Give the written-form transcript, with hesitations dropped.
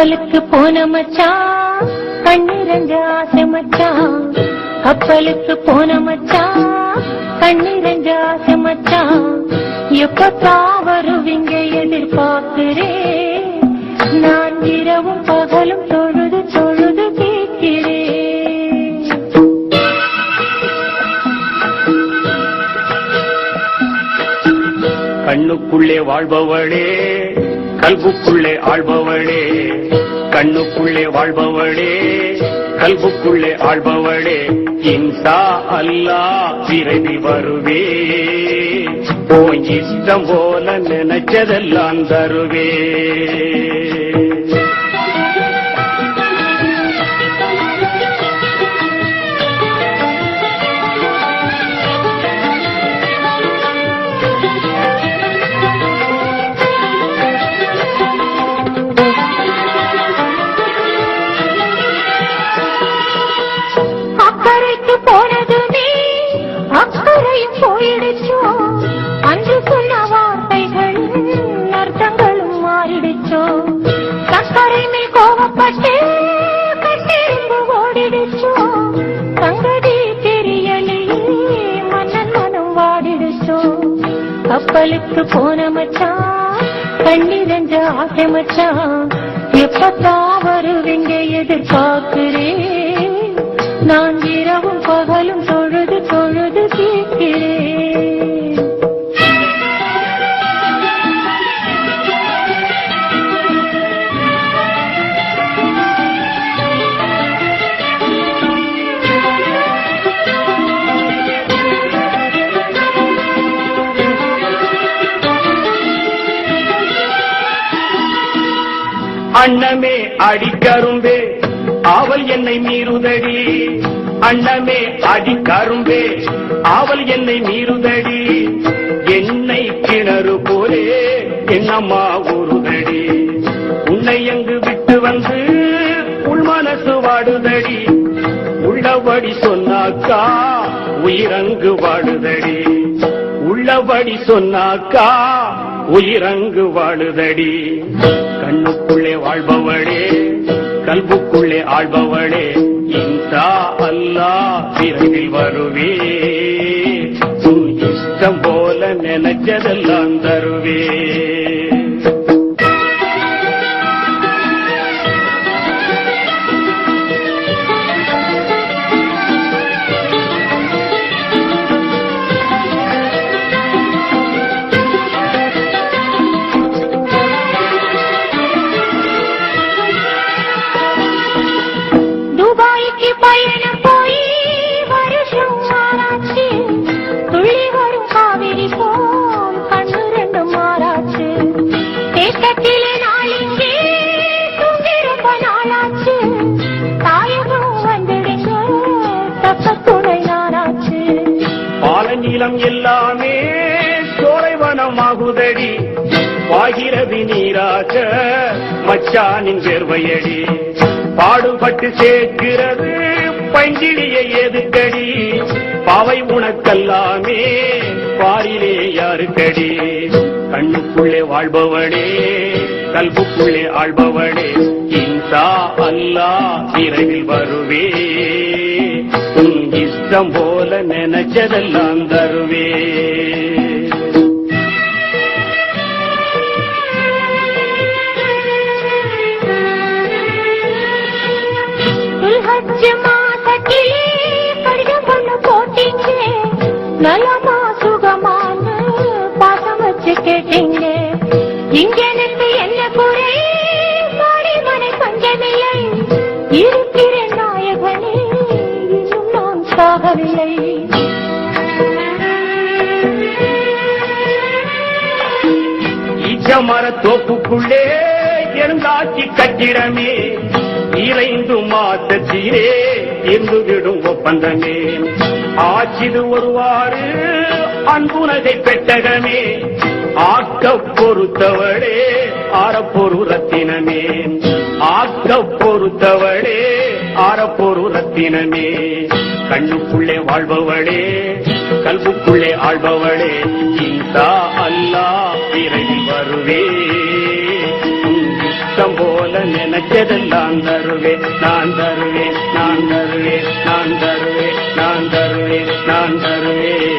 கப்பலுக்கு போன மச்சான் கண்ணிரஞ்ச ஆசை மச்சான். கப்பலுக்கு போன மச்சான் கண்ணிரஞ்ச ஆசை மச்சான். எப்பத்தான் வருவீங்க எதிர்பார்க்கிறேன். நான் இரவும் பகலும் தொழுது தொழுது கேட்கிறேன். கண்ணுக்குள்ளே வாழ்பவளே கல்புக்குள்ளே ஆள்பவளே. கண்ணுக்குள்ளே வாழ்பவளே கல்புக்குள்ளே ஆள்பவளே. இன்ஷா அல்லாஹ் விரைவில் வருவே. உன் இஷ்டம் போல நினைச்சதெல்லாம் தருவே. போயிடுச்சோ அன்று சொன்ன வார்த்தைகள் அர்த்தங்களும் மாறிடுச்சோ. சக்கரை மேல் கோவப்பட்டு கட்டிரும்பு ஓடிடுச்சோ. சங்கதி தெரியலையே மன்னன் மனம் வாடிடுச்சோ. கப்பலுக்கு போன மச்சான் கண்ணிரஞ்ச ஆசை மச்சான். எப்பத்தான் வருவீங்க எதிர்பார்க்கிறேன். நான் இரவும் பகலும் தொழுது தொழுது கேட்கிறேன். அன்னமே அடிக்கரும்பே ஆவல் என்னை மீறுதடி. அன்னமே அடிக்கரும்பே ஆவல் என்னை மீறுதடி. என்னை கிணறு போலே என்னம்மா ஊறுதடி. உன்னை எங்கு விட்டு வந்து உள் மனசு வாடுதடி. உள்ளபடி சொன்னாக்கா உயிரங்கு வாடுதடி. உள்ளபடி சொன்னாக்கா உயிரங்கு வாழுதடி. கண்ணுக்குள்ளே வாழ்பவளே கல்புக்குள்ளே ஆள்பவளே. இன்ஷா அல்லாஹ் விரைவில் வருவே. உன் இஷ்டம் போல நினைச்சதெல்லாம் தருவே. பயணம் போய் வருஷம் மாறாச்சு. துள்ளி வரும் காவிரி போல் கண்ணு ரெண்டு மாறாச்சு. தேக்கத்திலே நாளிங்கே தூங்கிருப்ப நாளாச்சு. தாயகம் வந்துடுங்க தப்ப துணை நாராச்சு. பால நீளம் எல்லாமே சோலைவனமாகுதடி. பாகிரதி நீராக மச்சானின் சேர்வையடி. பாடுபட்டு சேர்க்கிறது பஞ்சிலியை எதுக்கடி. பாவை உனக்கல்லாமே பாரிலே யாருக்கடி. கண்ணுக்குள்ளே வாழ்பவளே கல்புக்குள்ளே ஆள்பவளே. இன்ஷா அல்லாஹ் விரைவில் வருவே. உன் இஷ்டம் போல நினைச்சதெல்லாம் தருவே. மாசத்திலே கடிதம் பண்ண போட்டீங்க. நலமா சுகமான பாசம் வச்சு கேட்டீங்க. இங்க எனக்கு என்ன குறை மாடி மனை பஞ்சமில்லை. இருக்கிற நாயகனே இன்னும் நான் சாகவில்லை. ஈச்சமர தோப்புக்குள்ளே இருந்தாட்சி கட்டிடமே. இறைந்து மாத்தீரே இருந்து விடும் ஒப்பந்தமே. ஆட்சிது ஒருவாறு அன்புனதை பெட்டகமே. ஆக்க பொறுத்தவளே ஆரப்பொரு ரத்தினமே. ஆக்க பொறுத்தவளே ஆரப்பொரு ரத்தினமே. கண்ணுக்குள்ளே வாழ்பவளே கல்புக்குள்ளே ஆள்பவளே. இன்ஷா அல்லாஹ் விரைவில் வருவே. இஷ்டம் போல நினைச்சதெல்லாம் தருவேன் நான் தருவேன் நான் தருவேன் நான் தருவேன் நான் தருவேன் நான் தருவேன்